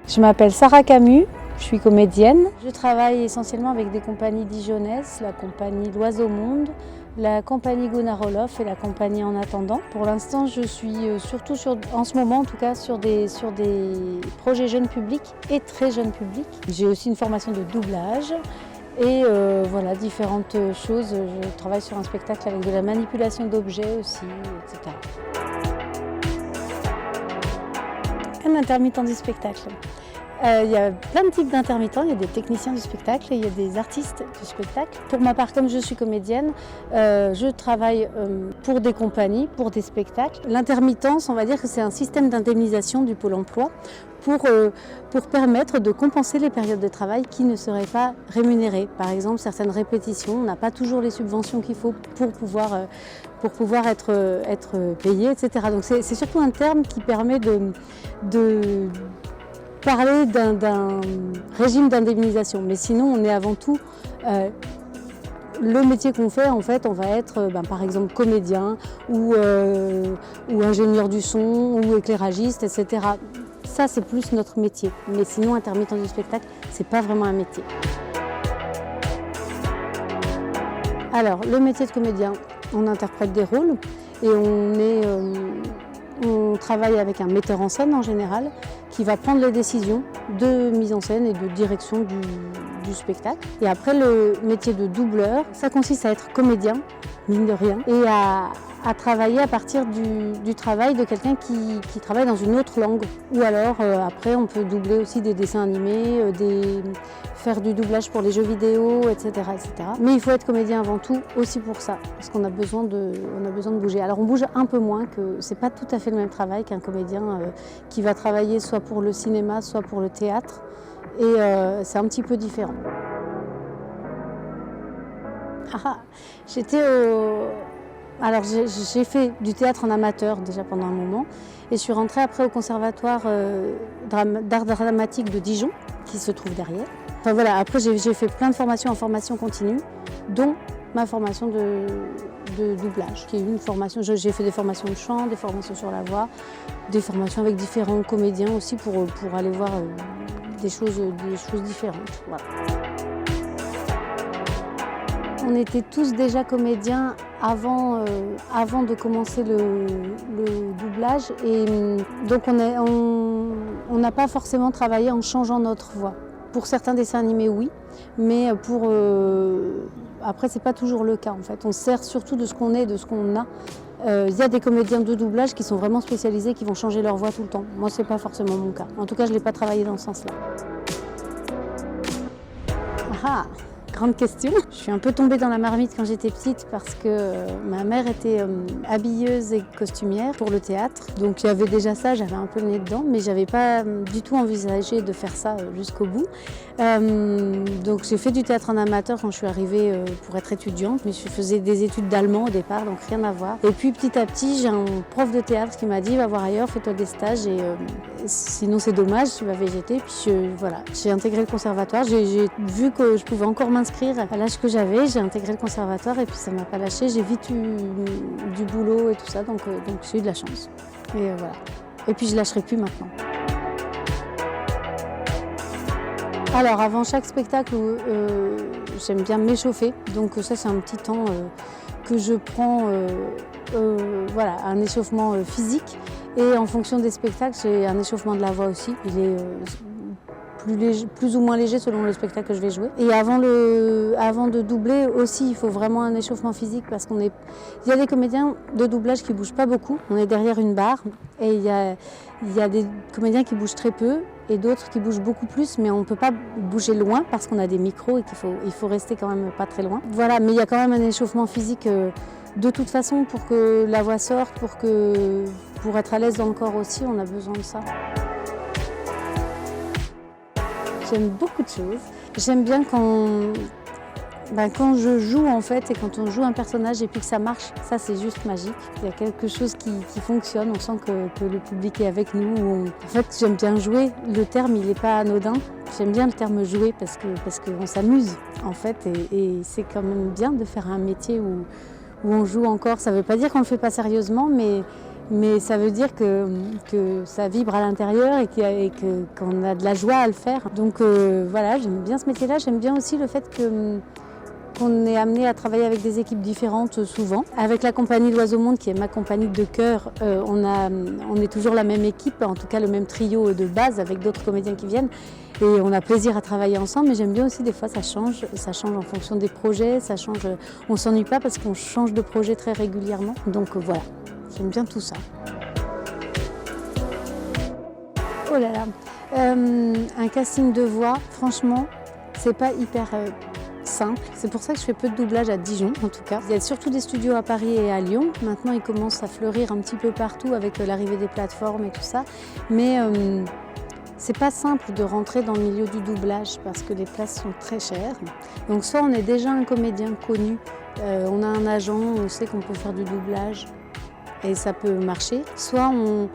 Je m'appelle Sarah Camus, je suis comédienne. Je travaille essentiellement avec des compagnies dijonnaises, la compagnie L'Oiseau Monde, la compagnie Gunnar Olof et la compagnie En Attendant. Pour l'instant, je suis surtout en ce moment en tout cas sur des projets jeunes publics et très jeunes publics. J'ai aussi une formation de doublage et voilà, différentes choses. Je travaille sur un spectacle avec de la manipulation d'objets aussi, etc. Un intermittent du spectacle. Il y a plein de types d'intermittents, il y a des techniciens du spectacle et il y a des artistes du spectacle. Pour ma part, comme je suis comédienne, je travaille pour des compagnies, pour des spectacles. L'intermittence, on va dire que c'est un système d'indemnisation du Pôle emploi pour permettre de compenser les périodes de travail qui ne seraient pas rémunérées. Par exemple, certaines répétitions, on n'a pas toujours les subventions qu'il faut pour pouvoir être payé, etc. Donc c'est surtout un terme qui permet de parler d'un régime d'indemnisation, mais sinon on est avant tout le métier qu'on fait, en fait, on va être par exemple comédien ou ingénieur du son ou éclairagiste, etc. Ça c'est plus notre métier, mais sinon intermittent du spectacle, c'est pas vraiment un métier. Alors le métier de comédien, on interprète des rôles et on travaille avec un metteur en scène en général qui va prendre les décisions de mise en scène et de direction du spectacle. Et après, le métier de doubleur, ça consiste à être comédien, mine de rien, et à travailler à partir du travail de quelqu'un qui travaille dans une autre langue. Ou alors, après, on peut doubler aussi des dessins animés, faire du doublage pour les jeux vidéo, etc., etc. Mais il faut être comédien avant tout aussi pour ça, parce qu'on a besoin de bouger. Alors on bouge un peu moins, que c'est pas tout à fait le même travail qu'un comédien qui va travailler soit pour le cinéma, soit pour le théâtre, et c'est un petit peu différent. Alors j'ai fait du théâtre en amateur déjà pendant un moment et je suis rentrée après au conservatoire d'art dramatique de Dijon qui se trouve derrière. Enfin voilà, après j'ai fait plein de formations en formation continue, dont ma formation de doublage, qui est une formation. J'ai fait des formations de chant, des formations sur la voix, des formations avec différents comédiens aussi pour aller voir des choses différentes. Voilà. On était tous déjà comédiens avant de commencer le doublage et donc on n'a pas forcément travaillé en changeant notre voix. Pour certains dessins animés, oui, mais après, c'est pas toujours le cas en fait. On sert surtout de ce qu'on est, de ce qu'on a. Il y a des comédiens de doublage qui sont vraiment spécialisés, qui vont changer leur voix tout le temps. Moi, c'est pas forcément mon cas. En tout cas, je l'ai pas travaillé dans ce sens-là. Grande question. Je suis un peu tombée dans la marmite quand j'étais petite parce que ma mère était habilleuse et costumière pour le théâtre. Donc j'avais déjà ça, j'avais un peu le nez dedans, mais j'avais pas du tout envisagé de faire ça jusqu'au bout. Donc j'ai fait du théâtre en amateur quand je suis arrivée pour être étudiante, mais je faisais des études d'allemand au départ, donc rien à voir. Et puis petit à petit, j'ai un prof de théâtre qui m'a dit va voir ailleurs, fais-toi des stages et sinon c'est dommage, tu vas végéter. Puis voilà, j'ai intégré le conservatoire, j'ai vu que je pouvais encore m'inscrire à l'âge que j'avais, j'ai intégré le conservatoire et puis ça ne m'a pas lâché, j'ai vite eu du boulot et tout ça, donc j'ai eu de la chance. Et voilà. Et puis je ne lâcherai plus maintenant. Alors avant chaque spectacle, j'aime bien m'échauffer, donc ça c'est un petit temps que je prends, voilà, un échauffement physique et en fonction des spectacles, j'ai un échauffement de la voix aussi. Il est plus ou moins léger selon le spectacle que je vais jouer. Et avant de doubler aussi, il faut vraiment un échauffement physique parce il y a des comédiens de doublage qui bougent pas beaucoup. On est derrière une barre et il y a des comédiens qui bougent très peu et d'autres qui bougent beaucoup plus, mais on ne peut pas bouger loin parce qu'on a des micros et il faut rester quand même pas très loin. Voilà, mais il y a quand même un échauffement physique de toute façon pour que la voix sorte, pour être à l'aise dans le corps aussi, on a besoin de ça. J'aime beaucoup de choses. J'aime bien quand je joue en fait et quand on joue un personnage et puis que ça marche, ça c'est juste magique. Il y a quelque chose qui fonctionne, on sent que le public est avec nous. En fait, j'aime bien jouer. Le terme, il n'est pas anodin. J'aime bien le terme jouer parce qu'on s'amuse en fait et c'est quand même bien de faire un métier où on joue encore. Ça ne veut pas dire qu'on ne le fait pas sérieusement, mais mais ça veut dire que ça vibre à l'intérieur et qu'on a de la joie à le faire. Donc voilà, j'aime bien ce métier-là. J'aime bien aussi le fait qu'on est amené à travailler avec des équipes différentes souvent. Avec la compagnie L'Oiseau Monde, qui est ma compagnie de cœur, on est toujours la même équipe, en tout cas le même trio de base avec d'autres comédiens qui viennent. Et on a plaisir à travailler ensemble, mais j'aime bien aussi des fois ça change en fonction des projets, ça change, on ne s'ennuie pas parce qu'on change de projet très régulièrement. Donc voilà, j'aime bien tout ça. Oh là là, un casting de voix, franchement, c'est pas hyper simple. C'est pour ça que je fais peu de doublage à Dijon en tout cas. Il y a surtout des studios à Paris et à Lyon. Maintenant ils commencent à fleurir un petit peu partout avec l'arrivée des plateformes et tout ça. Mais c'est pas simple de rentrer dans le milieu du doublage parce que les places sont très chères. Donc soit on est déjà un comédien connu, on a un agent, on sait qu'on peut faire du doublage et ça peut marcher. Soit on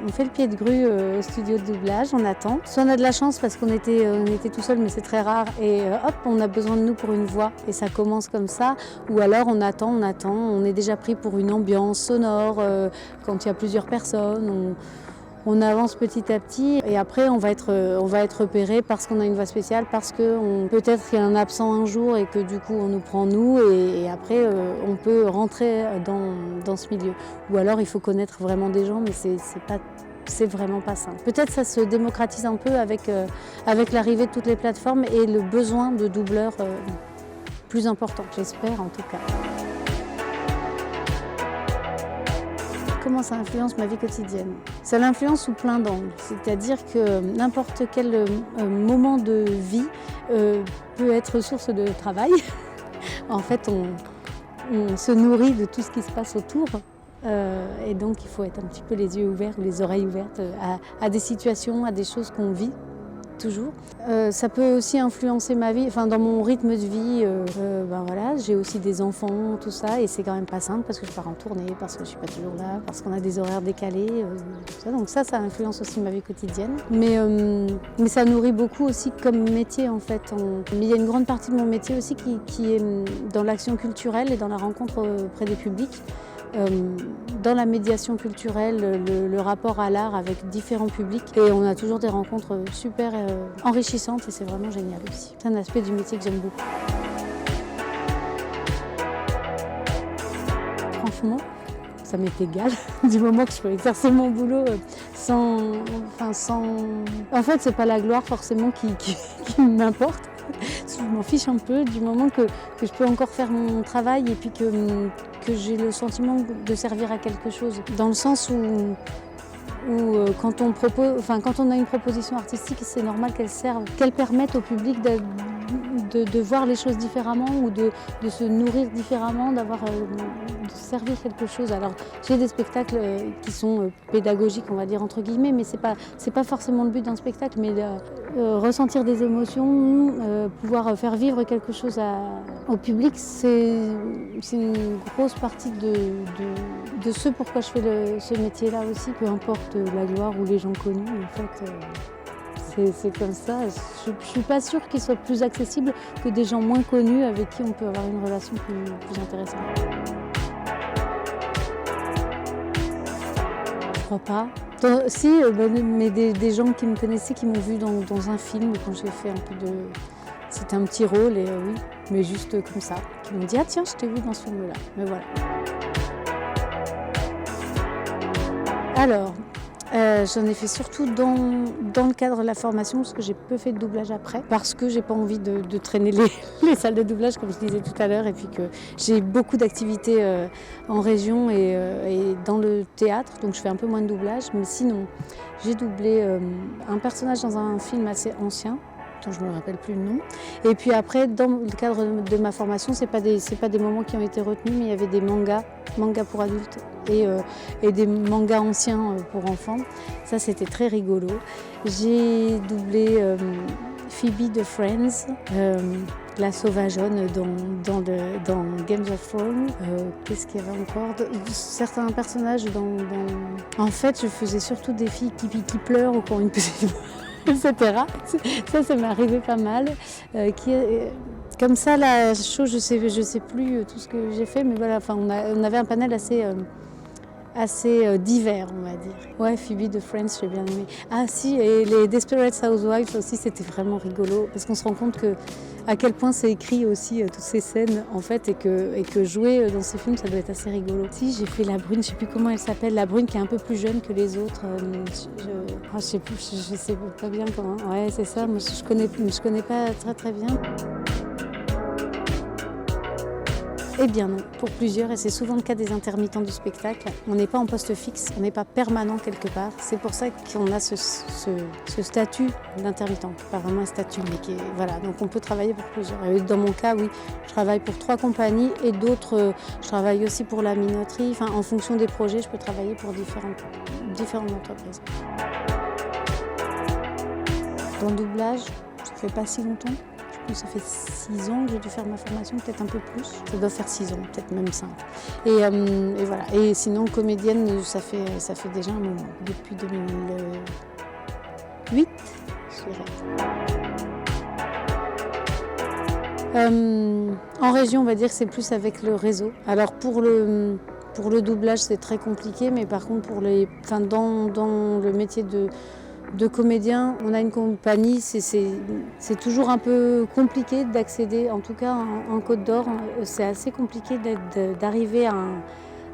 fait le pied de grue au studio de doublage, on attend. Soit on a de la chance parce qu'on était tout seul, mais c'est très rare, et hop, on a besoin de nous pour une voix et ça commence comme ça. Ou alors on attend, on est déjà pris pour une ambiance sonore quand il y a plusieurs personnes. On avance petit à petit et après on va être repéré parce qu'on a une voix spéciale, parce que peut-être qu'il y a un absent un jour et que du coup on nous prend nous et après on peut rentrer dans ce milieu. Ou alors il faut connaître vraiment des gens, mais c'est vraiment pas simple. Peut-être ça se démocratise un peu avec l'arrivée de toutes les plateformes et le besoin de doubleurs plus important, j'espère en tout cas. Comment ça influence ma vie quotidienne? Ça l'influence sous plein d'angles, c'est-à-dire que n'importe quel moment de vie peut être source de travail. En fait, on se nourrit de tout ce qui se passe autour et donc il faut être un petit peu les yeux ouverts ou les oreilles ouvertes à des situations, à des choses qu'on vit. Toujours. Ça peut aussi influencer ma vie, enfin dans mon rythme de vie, voilà, j'ai aussi des enfants, tout ça, et c'est quand même pas simple parce que je pars en tournée, parce que je suis pas toujours là, parce qu'on a des horaires décalés, tout ça. Donc ça influence aussi ma vie quotidienne. Mais ça nourrit beaucoup aussi comme métier en fait. Mais il y a une grande partie de mon métier aussi qui est dans l'action culturelle et dans la rencontre auprès des publics. Dans la médiation culturelle, le rapport à l'art avec différents publics. Et on a toujours des rencontres super enrichissantes et c'est vraiment génial aussi. C'est un aspect du métier que j'aime beaucoup. Franchement, ça m'est égal du moment que je peux exercer mon boulot sans... En fait, c'est pas la gloire forcément qui m'importe. Je m'en fiche un peu du moment que je peux encore faire mon travail et puis que j'ai le sentiment de servir à quelque chose. Dans le sens où quand on a une proposition artistique, c'est normal qu'elle permette au public de voir les choses différemment ou de se nourrir différemment, de servir quelque chose. Alors j'ai des spectacles qui sont pédagogiques, on va dire entre guillemets, mais c'est pas forcément le but d'un spectacle, mais ressentir des émotions, pouvoir faire vivre quelque chose au public, c'est une grosse partie de ce pourquoi je fais ce métier-là aussi, peu importe la gloire ou les gens connus, en fait. C'est comme ça. Je ne suis pas sûre qu'il soit plus accessible que des gens moins connus avec qui on peut avoir une relation plus intéressante. Je crois pas. Mais des gens qui me connaissaient, qui m'ont vu dans un film quand j'ai fait un peu de... C'était un petit rôle et oui, mais juste comme ça. Qui m'ont dit « Ah tiens, je t'ai vu dans ce film-là ». Mais voilà. Alors, j'en ai fait surtout dans le cadre de la formation, parce que j'ai peu fait de doublage après, parce que j'ai pas envie de traîner les salles de doublage, comme je disais tout à l'heure, et puis que j'ai beaucoup d'activités en région et dans le théâtre, donc je fais un peu moins de doublage. Mais sinon, j'ai doublé un personnage dans un film assez ancien, dont je ne me rappelle plus le nom. Et puis après, dans le cadre de ma formation, c'est pas des moments qui ont été retenus, mais il y avait des mangas pour adultes et des mangas anciens pour enfants. Ça, c'était très rigolo. J'ai doublé Phoebe de Friends, la sauvageonne dans Game of Thrones. Qu'est-ce qu'il y avait encore? Certains personnages En fait, je faisais surtout des filles qui pleurent ou qui ont une petite etc. Ça m'est arrivé pas mal. Comme ça, la chose, je sais plus tout ce que j'ai fait, mais voilà, on avait un panel assez assez divers, on va dire. Ouais, Phoebe de Friends, j'ai bien aimé. Ah si, et les Desperate Housewives aussi, c'était vraiment rigolo, parce qu'on se rend compte à quel point c'est écrit aussi, toutes ces scènes, en fait, et que jouer dans ces films, ça doit être assez rigolo. Si, j'ai fait la brune, je sais plus comment elle s'appelle, la brune qui est un peu plus jeune que les autres. Je sais plus, je sais pas bien comment. Ouais, c'est ça, moi je connais pas très très bien. Eh bien non, pour plusieurs, et c'est souvent le cas des intermittents du spectacle, on n'est pas en poste fixe, on n'est pas permanent quelque part. C'est pour ça qu'on a ce statut d'intermittent, pas vraiment un statut, mais voilà, donc on peut travailler pour plusieurs. Et dans mon cas, oui, je travaille pour 3 compagnies et d'autres, je travaille aussi pour la minoterie. Enfin, en fonction des projets, je peux travailler pour différentes entreprises. Dans le doublage, ça fait pas si longtemps. Ça fait 6 ans que j'ai dû faire ma formation, peut-être un peu plus. Ça doit faire 6 ans, peut-être même 5. Et voilà. Et sinon, comédienne, ça fait déjà un moment, depuis 2008, je dirais. En région, on va dire que c'est plus avec le réseau. Alors pour le doublage, c'est très compliqué, mais par contre, dans le métier de comédien, on a une compagnie, c'est toujours un peu compliqué d'accéder, en tout cas en Côte d'Or, c'est assez compliqué d'arriver à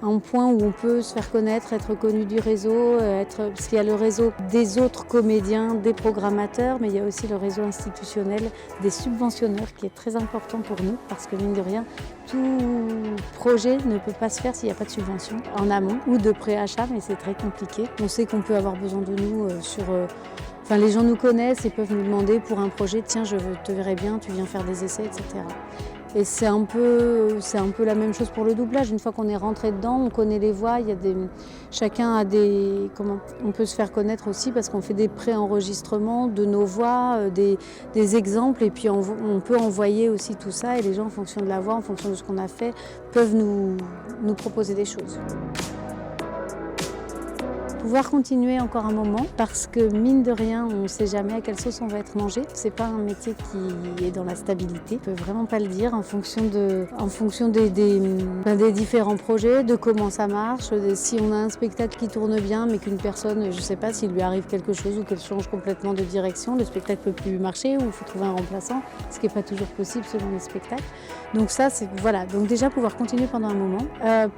un point où on peut se faire connaître, être connu du réseau, parce qu'il y a le réseau des autres comédiens, des programmateurs, mais il y a aussi le réseau institutionnel des subventionneurs qui est très important pour nous, parce que mine de rien, tout projet ne peut pas se faire s'il n'y a pas de subvention en amont ou de préachat, mais c'est très compliqué. On sait qu'on peut avoir besoin de nous Enfin, les gens nous connaissent et peuvent nous demander pour un projet, tiens, je te verrai bien, tu viens faire des essais, etc. Et c'est un peu la même chose pour le doublage. Une fois qu'on est rentré dedans, on connaît les voix. Chacun a on peut se faire connaître aussi parce qu'on fait des pré-enregistrements de nos voix, des exemples, et puis on peut envoyer aussi tout ça. Et les gens, en fonction de la voix, en fonction de ce qu'on a fait, peuvent nous proposer des choses. Pouvoir continuer encore un moment parce que mine de rien, on ne sait jamais à quelle sauce on va être mangé. C'est pas un métier qui est dans la stabilité. On peut vraiment pas le dire en fonction des différents projets, de comment ça marche. Si on a un spectacle qui tourne bien, mais qu'une personne, je sais pas, s'il lui arrive quelque chose ou qu'elle change complètement de direction, le spectacle peut plus marcher ou il faut trouver un remplaçant, ce qui est pas toujours possible selon les spectacles. Donc ça, voilà. Donc déjà pouvoir continuer pendant un moment, il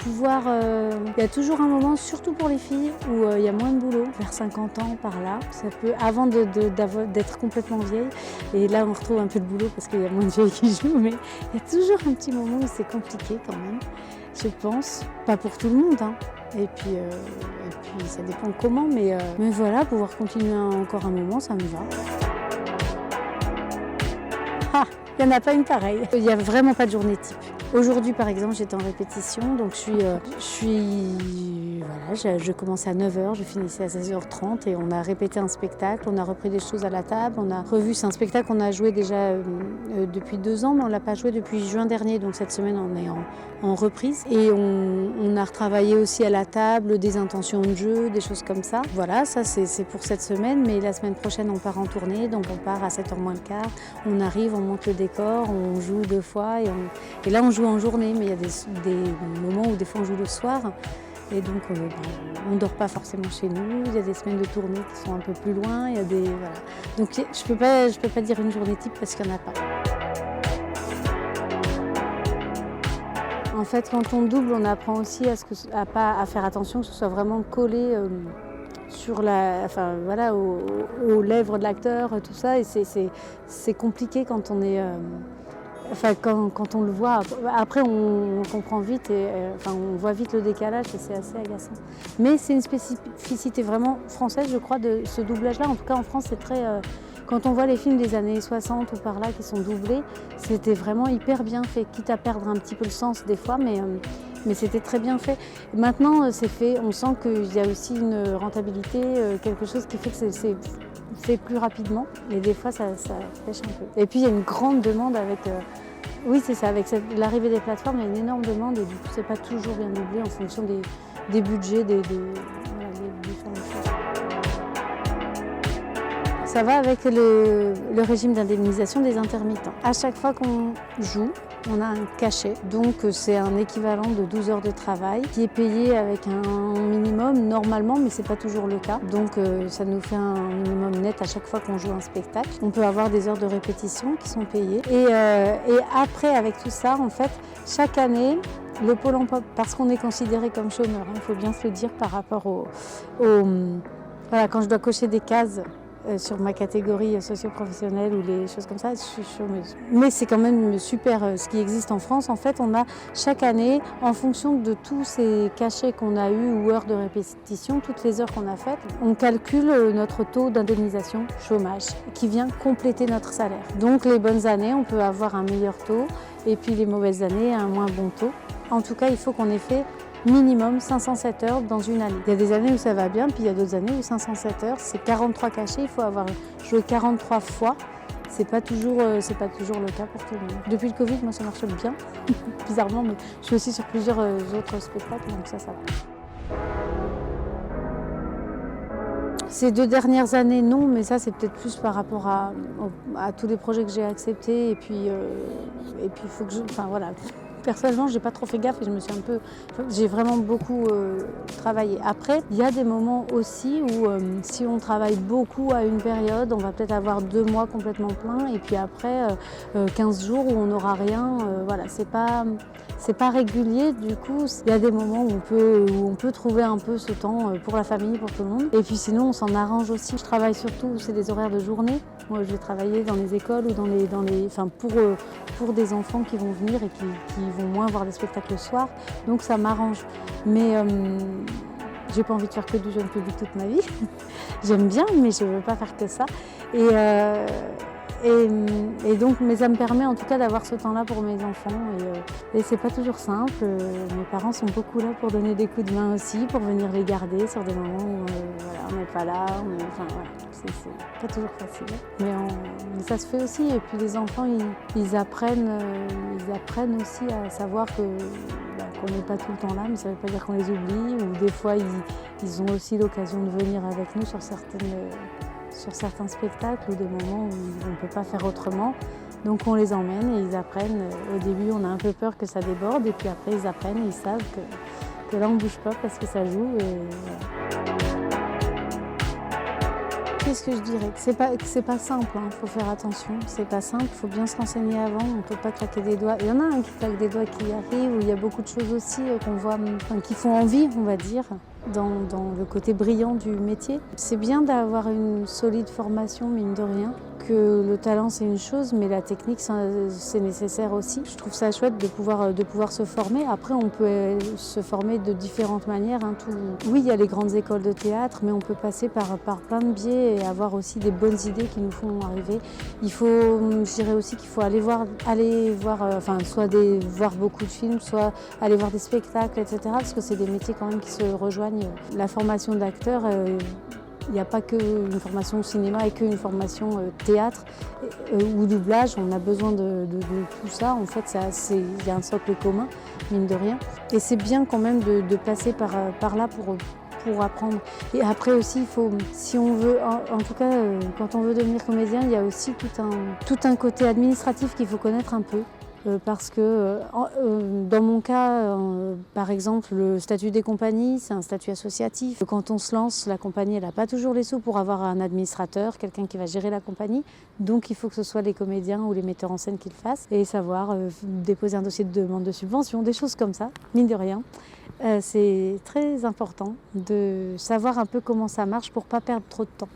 y a toujours un moment, surtout pour les filles, où il y a moins de boulot, vers 50 ans par là. Ça peut, avant d'être complètement vieille. Et là, on retrouve un peu de boulot parce qu'il y a moins de vieilles qui jouent. Mais il y a toujours un petit moment où c'est compliqué quand même, je pense. Pas pour tout le monde, hein. Et puis ça dépend comment. Mais voilà, pouvoir continuer encore un moment, ça me va. Ah, il n'y en a pas une pareille. Il n'y a vraiment pas de journée type. Aujourd'hui, par exemple, j'étais en répétition, donc je commençais à 9h, je finissais à 16h30 et on a répété un spectacle, on a repris des choses à la table, on a revu, c'est un spectacle qu'on a joué déjà depuis 2 ans, mais on ne l'a pas joué depuis juin dernier, donc cette semaine on est en reprise. Et on a retravaillé aussi à la table des intentions de jeu, des choses comme ça. Voilà, ça c'est pour cette semaine, mais la semaine prochaine on part en tournée, donc on part à 7h moins le quart, on arrive, on monte le décor, on joue 2 fois et là on joue en journée, mais il y a des moments où des fois on joue le soir. Et donc on ne dort pas forcément chez nous, il y a des semaines de tournée qui sont un peu plus loin, il y a voilà. Donc je peux pas dire une journée type parce qu'il n'y en a pas. En fait, quand on double, on apprend aussi à faire attention que ce soit vraiment collé sur aux lèvres de l'acteur, tout ça. Et c'est compliqué quand on est... quand on le voit, après on comprend vite on voit vite le décalage et c'est assez agaçant. Mais c'est une spécificité vraiment française, je crois, de ce doublage-là. En tout cas, en France, c'est très... Quand on voit les films des années 60 ou par là qui sont doublés, c'était vraiment hyper bien fait, quitte à perdre un petit peu le sens des fois, mais c'était très bien fait. Maintenant, c'est fait, on sent qu'il y a aussi une rentabilité, quelque chose qui fait que c'est fait plus rapidement, et des fois ça pêche un peu. Et puis il y a une grande demande avec l'arrivée des plateformes, il y a une énorme demande et du coup c'est pas toujours bien doublé en fonction des budgets, des différentes choses. Ça va avec le régime d'indemnisation des intermittents. À chaque fois qu'on joue, on a un cachet. Donc c'est un équivalent de 12 heures de travail qui est payé avec un minimum normalement, mais c'est pas toujours le cas. Donc ça nous fait un minimum net à chaque fois qu'on joue un spectacle. On peut avoir des heures de répétition qui sont payées. Et après, avec tout ça, en fait, chaque année, le Pôle emploi, parce qu'on est considéré comme chômeur, il faut bien se le dire par rapport voilà, quand je dois cocher des cases sur ma catégorie socio-professionnelle ou les choses comme ça, je suis chômeuse. Mais c'est quand même super ce qui existe en France. En fait, on a chaque année, en fonction de tous ces cachets qu'on a eus ou heures de répétition, toutes les heures qu'on a faites, on calcule notre taux d'indemnisation chômage qui vient compléter notre salaire. Donc les bonnes années, on peut avoir un meilleur taux et puis les mauvaises années, un moins bon taux. En tout cas, il faut qu'on ait fait minimum 507 heures dans une année. Il y a des années où ça va bien, puis il y a d'autres années où 507 heures, c'est 43 cachets, il faut avoir joué 43 fois. C'est pas toujours le cas pour tout le monde. Depuis le Covid, moi ça marche bien, bizarrement, mais je suis aussi sur plusieurs autres spectacles, donc ça va. Ces 2 dernières années, non, mais ça c'est peut-être plus par rapport à tous les projets que j'ai acceptés, et puis il faut que enfin voilà. Personnellement, j'ai pas trop fait gaffe et j'ai vraiment beaucoup travaillé. Après, il y a des moments aussi où si on travaille beaucoup à une période, on va peut-être avoir 2 mois complètement pleins et puis après 15 jours où on n'aura rien. Voilà, c'est pas régulier. Du coup, il y a des moments où on peut trouver un peu ce temps pour la famille, pour tout le monde. Et puis sinon, on s'en arrange aussi. Je travaille surtout, c'est des horaires de journée. Moi, je vais travailler dans les écoles ou pour des enfants qui vont venir et qui vont moins voir des spectacles le soir. Donc ça m'arrange. Mais j'ai pas envie de faire que du jeune public toute ma vie. J'aime bien, mais je veux pas faire que ça. Et donc, mais ça me permet en tout cas d'avoir ce temps-là pour mes enfants. Et c'est pas toujours simple. Mes parents sont beaucoup là pour donner des coups de main aussi, pour venir les garder sur des moments où voilà, on n'est pas là. Enfin, voilà, c'est pas toujours facile. Mais ça se fait aussi. Et puis les enfants, ils apprennent aussi à savoir qu'on n'est pas tout le temps là, mais ça ne veut pas dire qu'on les oublie. Ou des fois, ils ont aussi l'occasion de venir avec nous sur certains spectacles ou des moments où on ne peut pas faire autrement. Donc on les emmène et ils apprennent. Au début, on a un peu peur que ça déborde et puis après, ils apprennent et ils savent que là, on ne bouge pas parce que ça joue. Voilà. Qu'est-ce que je dirais? C'est pas simple, il faut faire attention. C'est pas simple, il faut bien se renseigner avant, on ne peut pas claquer des doigts. Il y en a un qui claque des doigts qui arrive, où il y a beaucoup de choses aussi qu'on voit, qui font envie, on va dire, dans le côté brillant du métier. C'est bien d'avoir une solide formation, mine de rien, que le talent c'est une chose, mais la technique c'est nécessaire aussi. Je trouve ça chouette de pouvoir se former. Après, on peut se former de différentes manières. Oui, il y a les grandes écoles de théâtre, mais on peut passer par plein de biais et avoir aussi des bonnes idées qui nous font arriver. Je dirais aussi qu'il faut aller voir, voir beaucoup de films, soit aller voir des spectacles, etc. Parce que c'est des métiers quand même qui se rejoignent. La formation d'acteur, il n'y a pas qu'une formation cinéma et qu'une formation théâtre ou doublage. On a besoin de tout ça. En fait, il y a un socle commun, mine de rien. Et c'est bien quand même de passer par là pour apprendre. Et après aussi, si on veut, en tout cas, quand on veut devenir comédien, il y a aussi tout un côté administratif qu'il faut connaître un peu. Parce que dans mon cas, par exemple, le statut des compagnies, c'est un statut associatif. Quand on se lance, la compagnie, elle n'a pas toujours les sous pour avoir un administrateur, quelqu'un qui va gérer la compagnie. Donc il faut que ce soit les comédiens ou les metteurs en scène qui le fassent et savoir déposer un dossier de demande de subvention, des choses comme ça, mine de rien. C'est très important de savoir un peu comment ça marche pour ne pas perdre trop de temps.